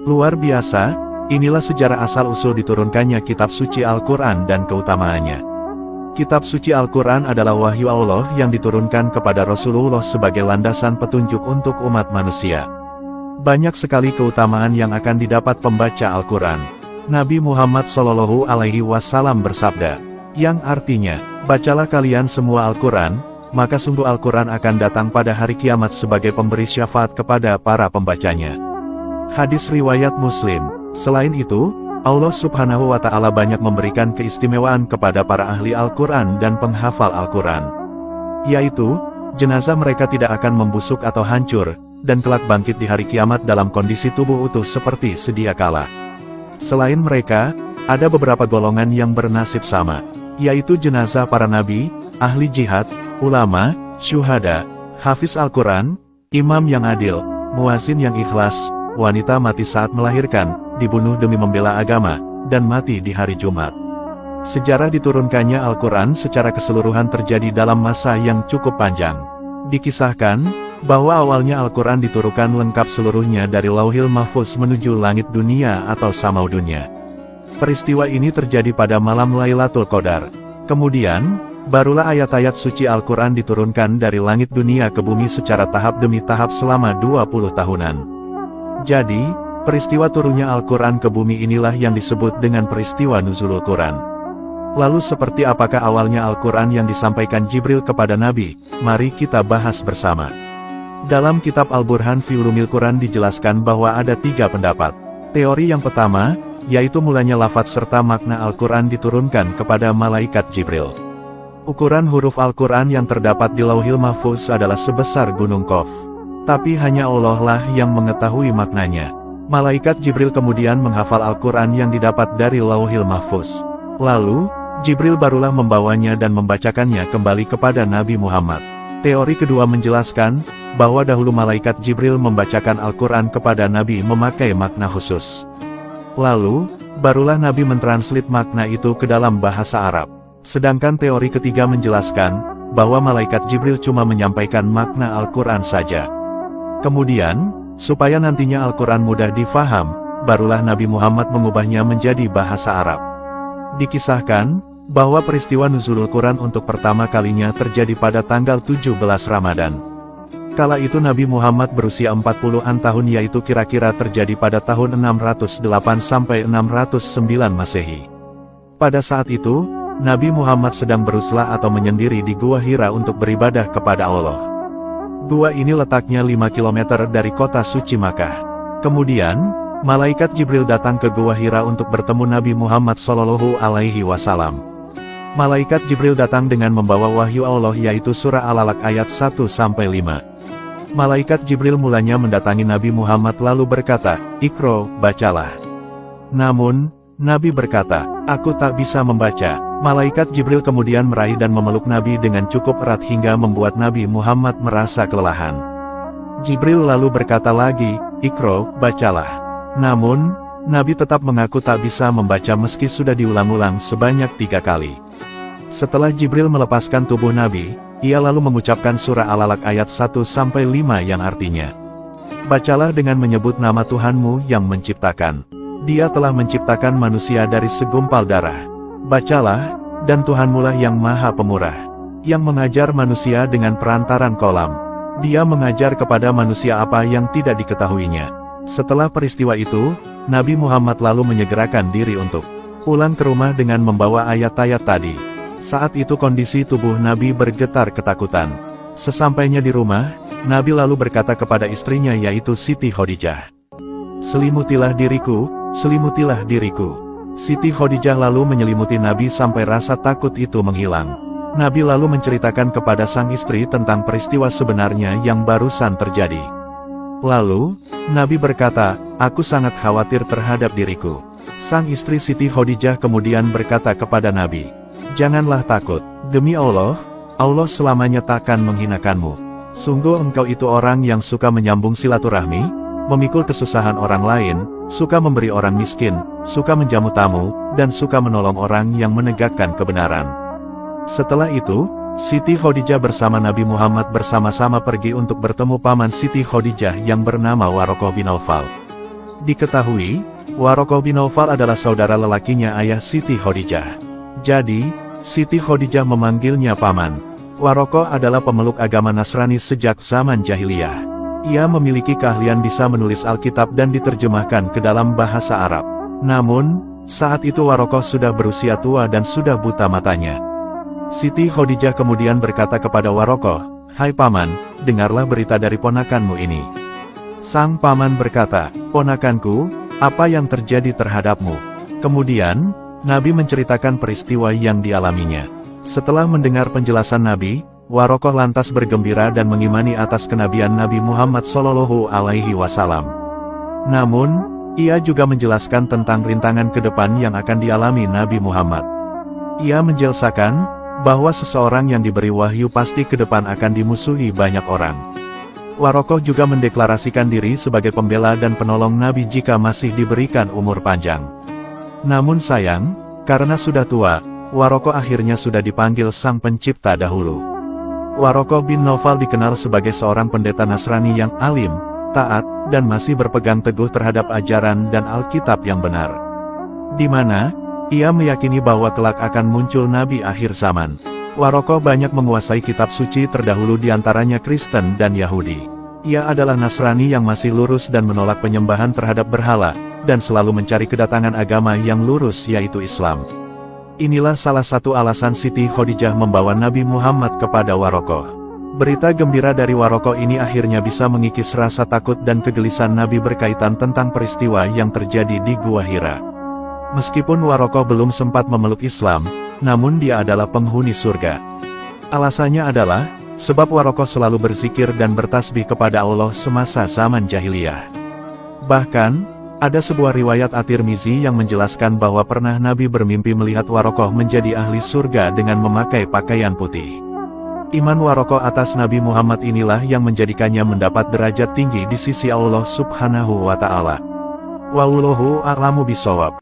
Luar biasa, inilah sejarah asal-usul diturunkannya kitab suci Al-Quran dan keutamaannya. Kitab suci Al-Quran adalah wahyu Allah yang diturunkan kepada Rasulullah sebagai landasan petunjuk untuk umat manusia. Banyak sekali keutamaan yang akan didapat pembaca Al-Quran. Nabi Muhammad SAW bersabda, yang artinya, bacalah kalian semua Al-Quran, maka sungguh Al-Quran akan datang pada hari kiamat sebagai pemberi syafaat kepada para pembacanya. Hadis riwayat Muslim. Selain itu, Allah Subhanahu wa Ta'ala banyak memberikan keistimewaan kepada para ahli Al-Quran dan penghafal Al-Quran, yaitu, jenazah mereka tidak akan membusuk atau hancur, dan kelak bangkit di hari kiamat dalam kondisi tubuh utuh seperti sedia kala. Selain mereka, ada beberapa golongan yang bernasib sama, yaitu jenazah para nabi, ahli jihad, ulama, syuhada, hafiz Al-Quran, imam yang adil, muazin yang ikhlas, wanita mati saat melahirkan, dibunuh demi membela agama, dan mati di hari Jumat. Sejarah diturunkannya Al-Quran secara keseluruhan terjadi dalam masa yang cukup panjang. Dikisahkan, bahwa awalnya Al-Quran diturunkan lengkap seluruhnya dari Lauhil Mahfuz menuju langit dunia atau samau dunia. Peristiwa ini terjadi pada malam Lailatul Qadar. Kemudian, barulah ayat-ayat suci Al-Quran diturunkan dari langit dunia ke bumi secara tahap demi tahap selama 20 tahunan. Jadi, peristiwa turunnya Al-Quran ke bumi inilah yang disebut dengan peristiwa Nuzulul Quran. Lalu seperti apakah awalnya Al-Quran yang disampaikan Jibril kepada Nabi? Mari kita bahas bersama. Dalam kitab Al-Burhan fi Ulumil Quran dijelaskan bahwa ada 3 pendapat. Teori yang pertama, yaitu mulanya lafaz serta makna Al-Quran diturunkan kepada malaikat Jibril. Ukuran huruf Al-Quran yang terdapat di Lauhil Mahfuz adalah sebesar gunung Qaf. Tapi hanya Allah lah yang mengetahui maknanya. Malaikat Jibril kemudian menghafal Al-Quran yang didapat dari Lauhil Mahfuz. Lalu, Jibril barulah membawanya dan membacakannya kembali kepada Nabi Muhammad. Teori kedua menjelaskan, bahwa dahulu malaikat Jibril membacakan Al-Quran kepada Nabi memakai makna khusus. Lalu, barulah Nabi mentranslate makna itu ke dalam bahasa Arab. Sedangkan teori ketiga menjelaskan, bahwa malaikat Jibril cuma menyampaikan makna Al-Quran saja. Kemudian, supaya nantinya Al-Quran mudah difaham, barulah Nabi Muhammad mengubahnya menjadi bahasa Arab. Dikisahkan, bahwa peristiwa Nuzulul Quran untuk pertama kalinya terjadi pada tanggal 17 Ramadan. Kala itu Nabi Muhammad berusia 40-an tahun, yaitu kira-kira terjadi pada tahun 608 sampai 609 Masehi. Pada saat itu, Nabi Muhammad sedang beruslah atau menyendiri di Gua Hira untuk beribadah kepada Allah. Gua ini letaknya 5 km dari kota suci Makkah. Kemudian, malaikat Jibril datang ke Gua Hira untuk bertemu Nabi Muhammad SAW. Malaikat Jibril datang dengan membawa wahyu Allah, yaitu surah Al-Alaq ayat 1-5. Malaikat Jibril mulanya mendatangi Nabi Muhammad lalu berkata, "Iqra, bacalah." Namun, Nabi berkata, "Aku tak bisa membaca." Malaikat Jibril kemudian meraih dan memeluk Nabi dengan cukup erat hingga membuat Nabi Muhammad merasa kelelahan. Jibril lalu berkata lagi, "Iqra, bacalah." Namun, Nabi tetap mengaku tak bisa membaca meski sudah diulang-ulang sebanyak 3 kali. Setelah Jibril melepaskan tubuh Nabi, ia lalu mengucapkan surah Al-Alaq ayat 1-5 yang artinya, "Bacalah dengan menyebut nama Tuhanmu yang menciptakan. Dia telah menciptakan manusia dari segumpal darah. Bacalah, dan Tuhanmulah yang Maha Pemurah, yang mengajar manusia dengan perantaran kolam. Dia mengajar kepada manusia apa yang tidak diketahuinya." Setelah peristiwa itu, Nabi Muhammad lalu menyegerakan diri untuk pulang ke rumah dengan membawa ayat-ayat tadi. Saat itu kondisi tubuh Nabi bergetar ketakutan. Sesampainya di rumah, Nabi lalu berkata kepada istrinya, yaitu Siti Khadijah, "Selimutilah diriku, selimutilah diriku." Siti Khadijah lalu menyelimuti Nabi sampai rasa takut itu menghilang. Nabi lalu menceritakan kepada sang istri tentang peristiwa sebenarnya yang barusan terjadi. Lalu, Nabi berkata, "Aku sangat khawatir terhadap diriku." Sang istri Siti Khadijah kemudian berkata kepada Nabi, "Janganlah takut, demi Allah, Allah selamanya takkan menghinakanmu. Sungguh engkau itu orang yang suka menyambung silaturahmi, memikul kesusahan orang lain, suka memberi orang miskin, suka menjamu tamu, dan suka menolong orang yang menegakkan kebenaran." Setelah itu, Siti Khadijah bersama Nabi Muhammad bersama-sama pergi untuk bertemu paman Siti Khadijah yang bernama Warokoh bin Naufal. Diketahui, Waraqah bin Naufal adalah saudara lelakinya ayah Siti Khadijah. Jadi, Siti Khadijah memanggilnya paman. Waraqah adalah pemeluk agama Nasrani sejak zaman jahiliyah. Ia memiliki keahlian bisa menulis Alkitab dan diterjemahkan ke dalam bahasa Arab. Namun, saat itu Waraqah sudah berusia tua dan sudah buta matanya. Siti Khadijah kemudian berkata kepada Waraqah, "Hai paman, dengarlah berita dari ponakanmu ini." Sang paman berkata, "Ponakanku, apa yang terjadi terhadapmu?" Kemudian, Nabi menceritakan peristiwa yang dialaminya. Setelah mendengar penjelasan Nabi, Waraqah lantas bergembira dan mengimani atas kenabian Nabi Muhammad SAW. Namun, ia juga menjelaskan tentang rintangan ke depan yang akan dialami Nabi Muhammad. Ia menjelaskan bahwa seseorang yang diberi wahyu pasti ke depan akan dimusuhi banyak orang. Waraqah juga mendeklarasikan diri sebagai pembela dan penolong Nabi jika masih diberikan umur panjang. Namun sayang, karena sudah tua, Waraqah akhirnya sudah dipanggil Sang Pencipta dahulu. Waraqah bin Naufal dikenal sebagai seorang pendeta Nasrani yang alim, taat, dan masih berpegang teguh terhadap ajaran dan Alkitab yang benar. Di mana, ia meyakini bahwa kelak akan muncul Nabi akhir zaman. Waraqah banyak menguasai kitab suci terdahulu diantaranya Kristen dan Yahudi. Ia adalah Nasrani yang masih lurus dan menolak penyembahan terhadap berhala, dan selalu mencari kedatangan agama yang lurus yaitu Islam. Inilah salah satu alasan Siti Khadijah membawa Nabi Muhammad kepada Waraqah. Berita gembira dari Waraqah ini akhirnya bisa mengikis rasa takut dan kegelisahan Nabi berkaitan tentang peristiwa yang terjadi di Gua Hira. Meskipun Waraqah belum sempat memeluk Islam, namun dia adalah penghuni surga. Alasannya adalah, sebab Waraqah selalu berzikir dan bertasbih kepada Allah semasa zaman jahiliyah. Bahkan, ada sebuah riwayat At-Tirmizi yang menjelaskan bahwa pernah Nabi bermimpi melihat Waraqah menjadi ahli surga dengan memakai pakaian putih. Iman Waraqah atas Nabi Muhammad inilah yang menjadikannya mendapat derajat tinggi di sisi Allah Subhanahu wa Ta'ala. Wallahu a'lamu bishawab.